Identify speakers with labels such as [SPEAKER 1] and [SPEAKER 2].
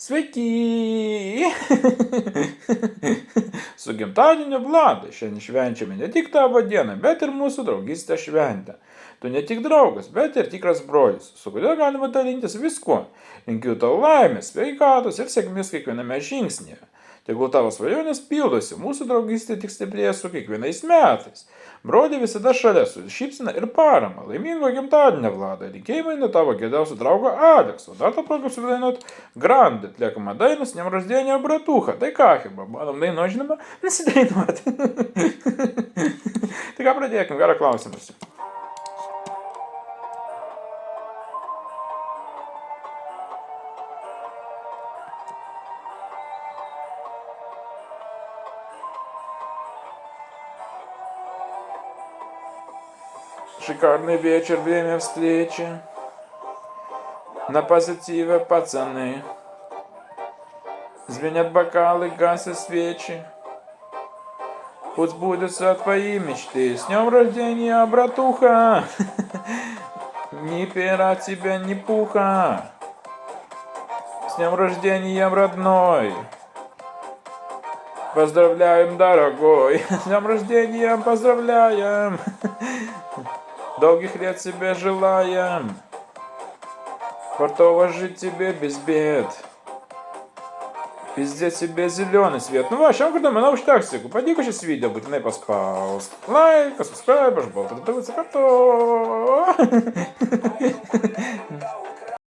[SPEAKER 1] Sveiki! Su gimtadieniu Vladai, šiandien švenčiame ne tik tavo dieną, bet ir mūsų draugystės šventę. Tu ne tik draugas, bet ir tikras brolis, su kuriuo galima dalintis viskuo. Linkiu tau laimės, sveikatos ir sėkmės kiekviename žingsnėje. Tegul tavo svajonės pildosi, mūsų draugystė tik stiprės su kiekvienais metais. Broliai visada šalia su šypsena ir parama. Laimingo gimtadienio, Vladai. Linkėjimai nuo tavo geriausio draugo Alekso. Dar to proga sudainuot Grand atliekamą dainą с днем рождения, bratūcha. Tai ką, hiba, bandom dainuot, žinoma, nesidainuot. Tai ką pradėkim, gerą klausimą. Шикарный вечер, время встречи. На позитиве, пацаны. Звенят бокалы, гасят свечи. Пусть сбудутся твои мечты. С днем рождения, братуха. Ни пера от тебя, ни пуха. С днем рождения, родной. Поздравляем, дорогой. С днем рождения, поздравляем. Долгих лет себе желаем. Фартово жить тебе без бед. Везде тебе зеленый свет. Ну, вообще, он когда мы научишь тактику. Пойди-ка сейчас видео, будь не поспал. Лайк, субскрайб, жбал, это